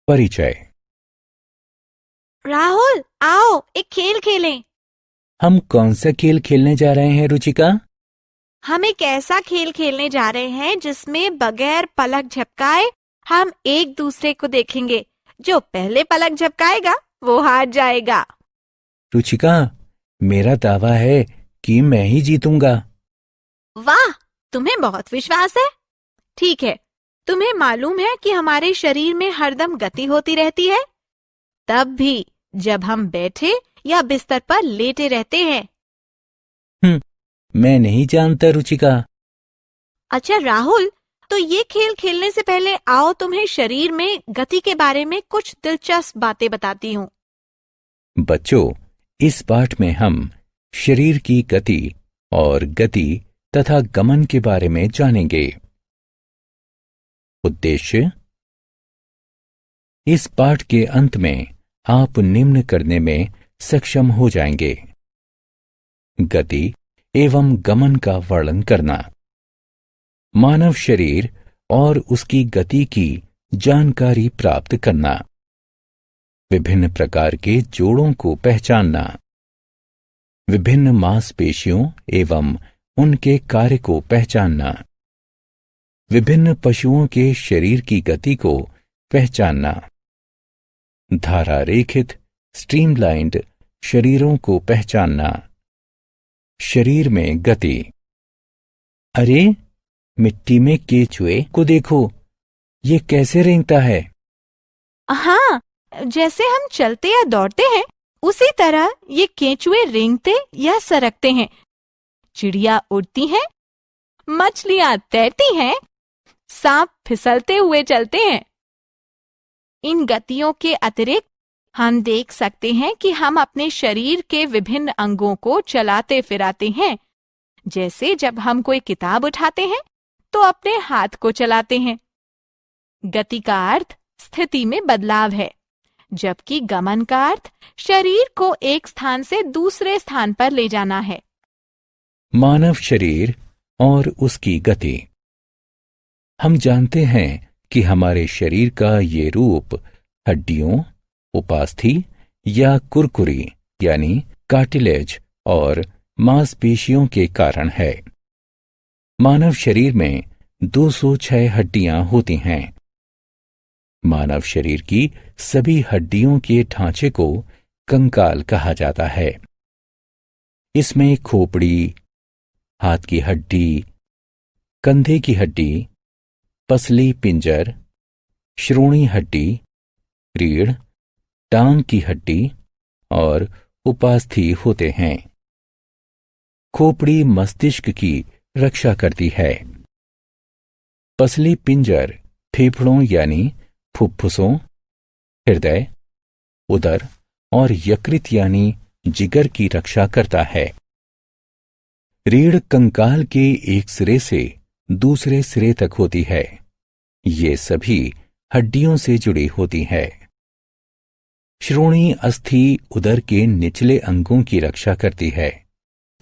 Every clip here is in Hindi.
परिचय। राहुल, आओ एक खेल खेलें। हम कौन सा खेल खेलने जा रहे हैं रुचिका? हम एक ऐसा खेल खेलने जा रहे हैं जिसमें बगैर पलक झपकाए हम एक दूसरे को देखेंगे। जो पहले पलक झपकाएगा वो हार जाएगा। रुचिका, मेरा दावा है कि मैं ही जीतूंगा। वाह, तुम्हें बहुत विश्वास है। ठीक है, तुम्हें मालूम है कि हमारे शरीर में हरदम गति होती रहती है, तब भी जब हम बैठे या बिस्तर पर लेटे रहते हैं। मैं नहीं जानता रुचिका। अच्छा राहुल, तो ये खेल खेलने से पहले आओ तुम्हें शरीर में गति के बारे में कुछ दिलचस्प बातें बताती हूँ। बच्चों, इस पाठ में हम शरीर की गति और गति तथा गमन के बारे में जानेंगे। उद्देश्य: इस पाठ के अंत में आप निम्न करने में सक्षम हो जाएंगे: गति एवं गमन का वर्णन करना, मानव शरीर और उसकी गति की जानकारी प्राप्त करना, विभिन्न प्रकार के जोड़ों को पहचानना, विभिन्न मांसपेशियों एवं उनके कार्य को पहचानना, विभिन्न पशुओं के शरीर की गति को पहचानना, धारा रेखित स्ट्रीमलाइन्ड शरीरों को पहचानना, शरीर में गति। अरे, मिट्टी में केचुए को देखो, ये कैसे रेंगता है। हाँ, जैसे हम चलते या दौड़ते हैं उसी तरह ये केंचुए रेंगते या सरकते हैं। चिड़िया उड़ती हैं, मछलियां तैरती हैं, सांप फिसलते हुए चलते हैं। इन गतियों के अतिरिक्त हम देख सकते हैं कि हम अपने शरीर के विभिन्न अंगों को चलाते फिराते हैं। जैसे जब हम कोई किताब उठाते हैं तो अपने हाथ को चलाते हैं। गति का अर्थ स्थिति में बदलाव है, जबकि गमन का अर्थ शरीर को एक स्थान से दूसरे स्थान पर ले जाना है। मानव शरीर और उसकी गति। हम जानते हैं कि हमारे शरीर का ये रूप हड्डियों, उपास्थि या कुरकुरी यानी कार्टिलेज और मांसपेशियों के कारण है। मानव शरीर में 206 हड्डियां होती हैं। मानव शरीर की सभी हड्डियों के ढांचे को कंकाल कहा जाता है। इसमें खोपड़ी, हाथ की हड्डी, कंधे की हड्डी, पसली पिंजर, श्रोणी हड्डी, रीढ़, टांग की हड्डी और उपास्थि होते हैं। खोपड़ी मस्तिष्क की रक्षा करती है। पसली पिंजर फेफड़ों यानी फुफ्फुसों, हृदय, उदर और यकृत यानी जिगर की रक्षा करता है। रीढ़ कंकाल के एक सिरे से दूसरे सिरे तक होती है। ये सभी हड्डियों से जुड़ी होती है। श्रोणी अस्थि उदर के निचले अंगों की रक्षा करती है,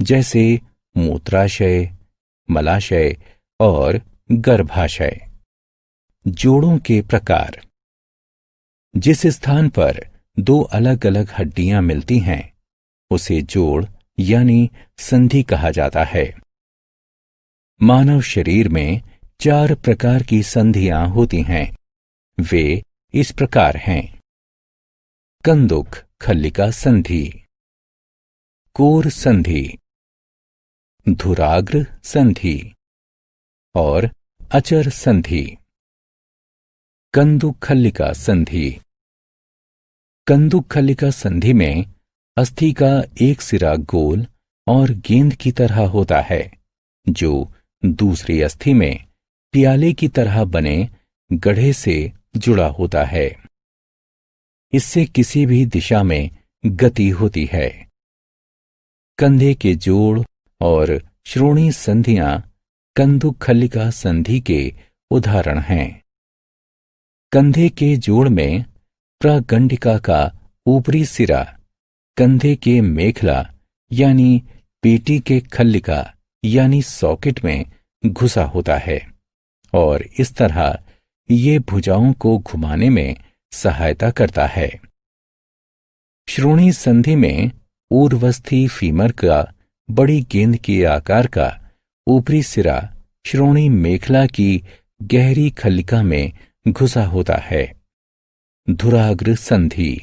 जैसे मूत्राशय, मलाशय और गर्भाशय। जोड़ों के प्रकार। जिस स्थान पर दो अलग अलग हड्डियां मिलती हैं उसे जोड़ यानी संधि कहा जाता है। मानव शरीर में 4 प्रकार की संधियां होती हैं। वे इस प्रकार हैं: कंदुक खल्लिका संधि, कोर संधि, धुराग्र संधि और अचर संधि। कंदुक खल्लिका संधि। कंदुक खल्लिका संधि में अस्थि का एक सिरा गोल और गेंद की तरह होता है, जो दूसरी अस्थि में प्याले की तरह बने गढ़े से जुड़ा होता है। इससे किसी भी दिशा में गति होती है। कंधे के जोड़ और श्रोणी संधियां कंदुक खल्लिका संधि के उदाहरण हैं। कंधे के जोड़ में प्रागंडिका का ऊपरी सिरा कंधे के मेखला यानी पेटी के खल्लिका यानी सॉकेट में घुसा होता है और इस तरह ये भुजाओं को घुमाने में सहायता करता है। श्रोणि संधि में ऊर्ध्वस्थी फीमर का बड़ी गेंद के आकार का ऊपरी सिरा श्रोणि मेखला की गहरी खल्लिका में घुसा होता है। धुराग्र संधि।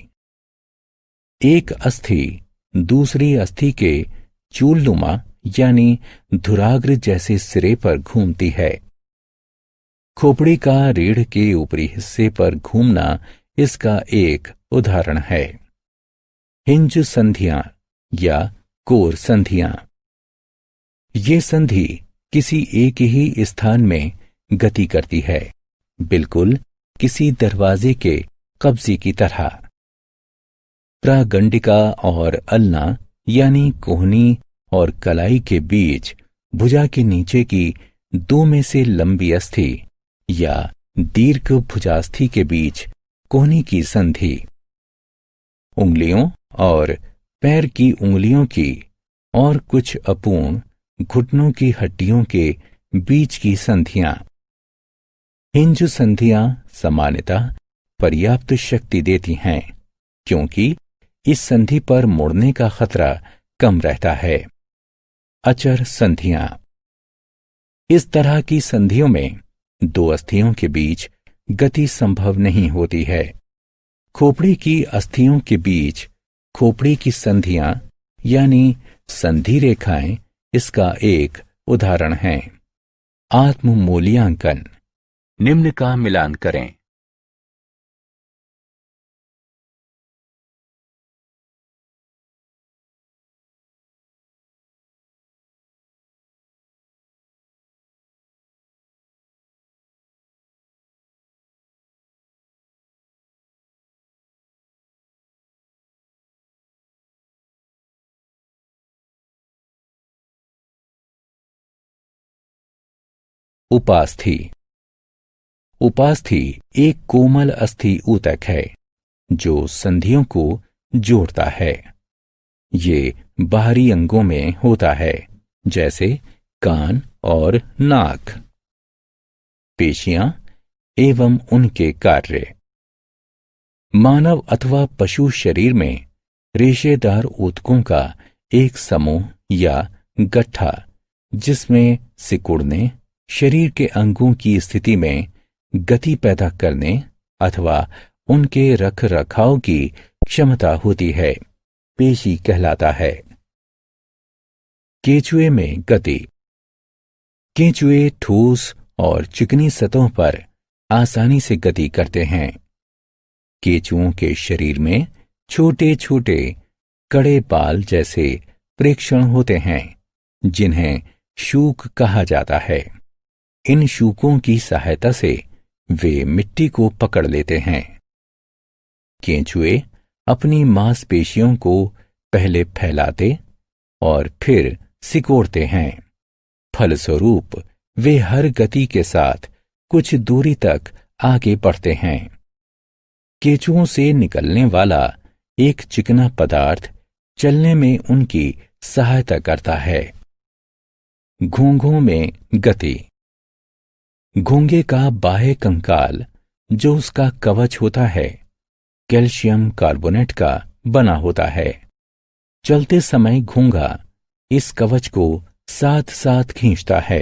एक अस्थि दूसरी अस्थि के चूलनुमा यानी धुराग्र जैसे सिरे पर घूमती है। खोपड़ी का रीढ़ के ऊपरी हिस्से पर घूमना इसका एक उदाहरण है। हिंज संधियां या कोर संधियां। ये संधि किसी एक ही स्थान में गति करती है, बिल्कुल किसी दरवाजे के कब्जे की तरह। प्रागंडिका और अल्ना यानी कोहनी और कलाई के बीच भुजा के नीचे की दो में से लंबी अस्थि या दीर्घ भुजास्थि के बीच कोहनी की संधि। उंगलियों और पैर की उंगलियों की और कुछ अपूर्ण घुटनों की हड्डियों के बीच की संधियां। हिंज संधियां सामान्यतः पर्याप्त शक्ति देती हैं, क्योंकि इस संधि पर मुड़ने का खतरा कम रहता है। अचर संधियां। इस तरह की संधियों में दो अस्थियों के बीच गति संभव नहीं होती है। खोपड़ी की अस्थियों के बीच खोपड़ी की संधियां यानी संधि रेखाएं इसका एक उदाहरण है। आत्म मूल्यांकन। निम्न का मिलान करें। उपास्थि। उपास्थि एक कोमल अस्थि ऊतक है जो संधियों को जोड़ता है। ये बाहरी अंगों में होता है, जैसे कान और नाक। पेशियां एवं उनके कार्य। मानव अथवा पशु शरीर में रेशेदार ऊतकों का एक समूह या गट्ठा, जिसमें सिकुड़ने, शरीर के अंगों की स्थिति में गति पैदा करने अथवा उनके रख रखाव की क्षमता होती है, पेशी कहलाता है। केंचुए में गति। केंचुए ठोस और चिकनी सतहों पर आसानी से गति करते हैं। केंचुओं के शरीर में छोटे छोटे कड़े बाल जैसे प्रेक्षण होते हैं, जिन्हें शूक कहा जाता है। इन शूकों की सहायता से वे मिट्टी को पकड़ लेते हैं। केंचुए अपनी मांसपेशियों को पहले फैलाते और फिर सिकोड़ते हैं। फलस्वरूप वे हर गति के साथ कुछ दूरी तक आगे बढ़ते हैं। केंचुओं से निकलने वाला एक चिकना पदार्थ चलने में उनकी सहायता करता है। घोंघों में गति। घोंघे का बाह्य कंकाल, जो उसका कवच होता है, कैल्शियम कार्बोनेट का बना होता है। चलते समय घोंघा इस कवच को साथ साथ खींचता है।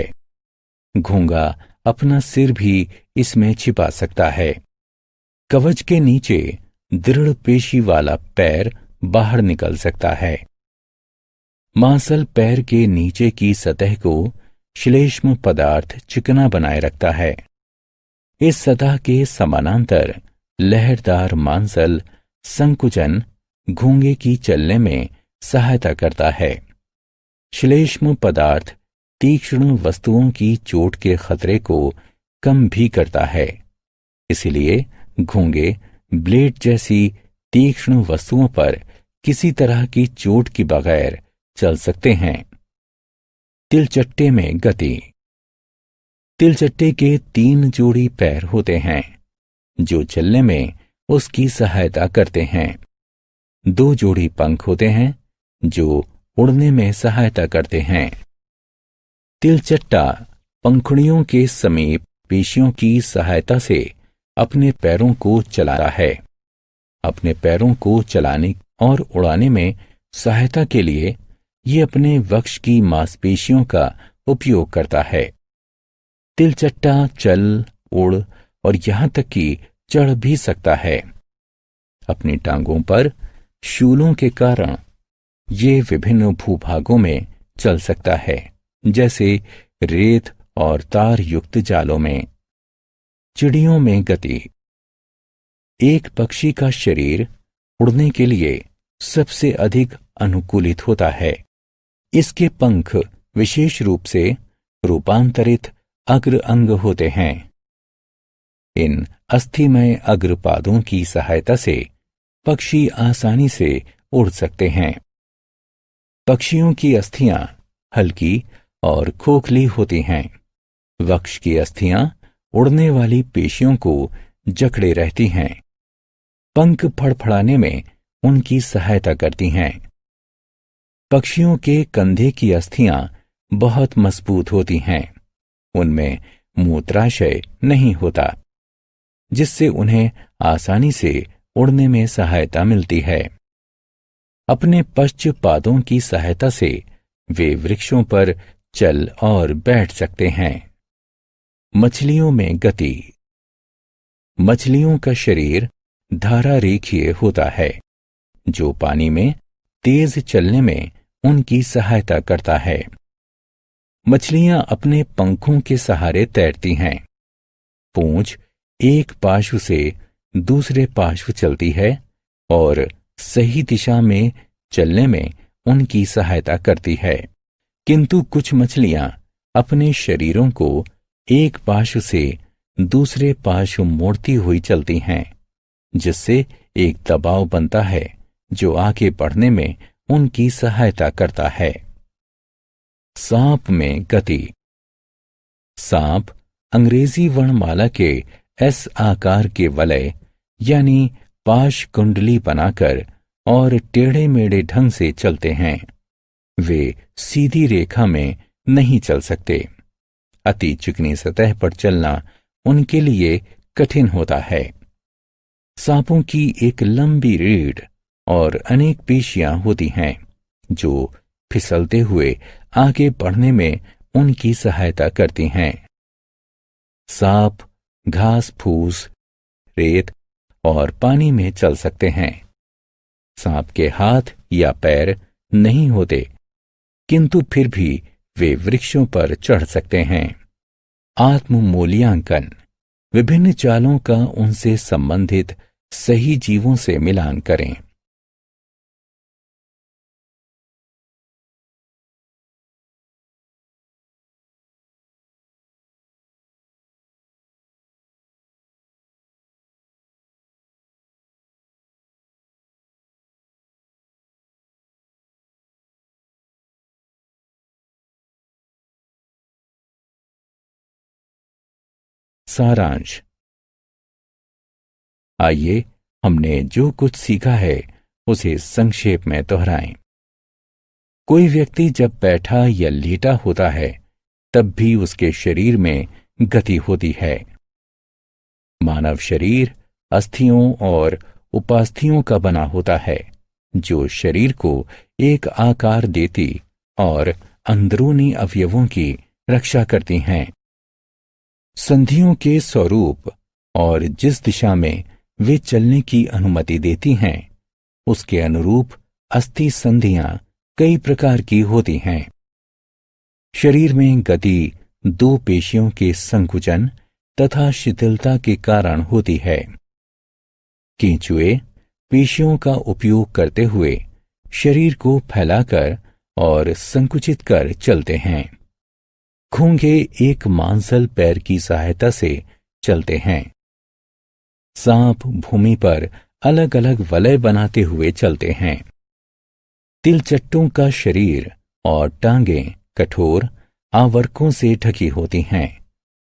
घोंघा अपना सिर भी इसमें छिपा सकता है। कवच के नीचे दृढ़ पेशी वाला पैर बाहर निकल सकता है। मांसल पैर के नीचे की सतह को श्लेष्म पदार्थ चिकना बनाए रखता है। इस सतह के समानांतर लहरदार मांसल संकुचन घोंघे की चलने में सहायता करता है। श्लेष्म पदार्थ तीक्ष्ण वस्तुओं की चोट के खतरे को कम भी करता है। इसलिए घोंघे ब्लेड जैसी तीक्ष्ण वस्तुओं पर किसी तरह की चोट के बगैर चल सकते हैं। तिलचट्टे में गति। तिलचट्टे के 3 जोड़ी पैर होते हैं, जो चलने में उसकी सहायता करते हैं। 2 जोड़ी पंख होते हैं, जो उड़ने में सहायता करते हैं। तिलचट्टा पंखुड़ियों के समीप पेशियों की सहायता से अपने पैरों को चलाता है। अपने पैरों को चलाने और उड़ाने में सहायता के लिए ये अपने वक्ष की मांसपेशियों का उपयोग करता है। तिलचट्टा चल, उड़ और यहां तक कि चढ़ भी सकता है। अपनी टांगों पर शूलों के कारण ये विभिन्न भूभागों में चल सकता है, जैसे रेत और तार युक्त जालों में। चिड़ियों में गति। एक पक्षी का शरीर उड़ने के लिए सबसे अधिक अनुकूलित होता है। इसके पंख विशेष रूप से रूपांतरित अग्र अंग होते हैं। इन अस्थिमय अग्रपादों की सहायता से पक्षी आसानी से उड़ सकते हैं। पक्षियों की अस्थियां हल्की और खोखली होती हैं। वक्ष की अस्थियां उड़ने वाली पेशियों को जकड़े रहती हैं। पंख फड़फड़ाने में उनकी सहायता करती हैं। पक्षियों के कंधे की अस्थियां बहुत मजबूत होती हैं। उनमें मूत्राशय नहीं होता, जिससे उन्हें आसानी से उड़ने में सहायता मिलती है। अपने पश्च पादों की सहायता से वे वृक्षों पर चल और बैठ सकते हैं। मछलियों में गति। मछलियों का शरीर धारा रेखीय होता है, जो पानी में तेज चलने में उनकी सहायता करता है। मछलियां अपने पंखों के सहारे तैरती हैं। पूंछ एक पार्श्व से दूसरे पार्श्व चलती है और सही दिशा में चलने में उनकी सहायता करती है। किंतु कुछ मछलियां अपने शरीरों को एक पार्श्व से दूसरे पार्श्व मोड़ती हुई चलती हैं, जिससे एक दबाव बनता है जो आगे बढ़ने में उनकी सहायता करता है। सांप में गति। सांप अंग्रेजी वर्णमाला के एस आकार के वलय यानी पाश कुंडली बनाकर और टेढ़े मेढ़े ढंग से चलते हैं। वे सीधी रेखा में नहीं चल सकते। अति चिकनी सतह पर चलना उनके लिए कठिन होता है। सांपों की एक लंबी रीढ़ और अनेक पेशियां होती हैं, जो फिसलते हुए आगे बढ़ने में उनकी सहायता करती हैं। सांप घास फूस, रेत और पानी में चल सकते हैं। सांप के हाथ या पैर नहीं होते, किंतु फिर भी वे वृक्षों पर चढ़ सकते हैं। आत्म मूल्यांकन। विभिन्न चालों का उनसे संबंधित सही जीवों से मिलान करें। सारांश। आइए हमने जो कुछ सीखा है उसे संक्षेप में दोहराएं। कोई व्यक्ति जब बैठा या लेटा होता है तब भी उसके शरीर में गति होती है। मानव शरीर अस्थियों और उपास्थियों का बना होता है, जो शरीर को एक आकार देती और अंदरूनी अवयवों की रक्षा करती हैं। संधियों के स्वरूप और जिस दिशा में वे चलने की अनुमति देती हैं, उसके अनुरूप अस्थि संधियां कई प्रकार की होती हैं। शरीर में गति दो पेशियों के संकुचन तथा शिथिलता के कारण होती है। केंचुए पेशियों का उपयोग करते हुए शरीर को फैलाकर और संकुचित कर चलते हैं। घोंघे एक मांसल पैर की सहायता से चलते हैं। सांप भूमि पर अलग अलग वलय बनाते हुए चलते हैं। तिलचट्टों का शरीर और टांगें कठोर आवर्कों से ढकी होती हैं,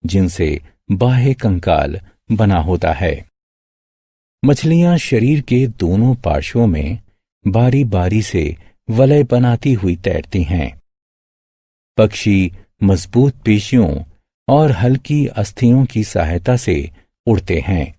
जिनसे बाह्य कंकाल बना होता है। मछलियां शरीर के दोनों पार्श्वों में बारी बारी से वलय बनाती हुई तैरती हैं। पक्षी मजबूत पेशियों और हल्की अस्थियों की सहायता से उड़ते हैं।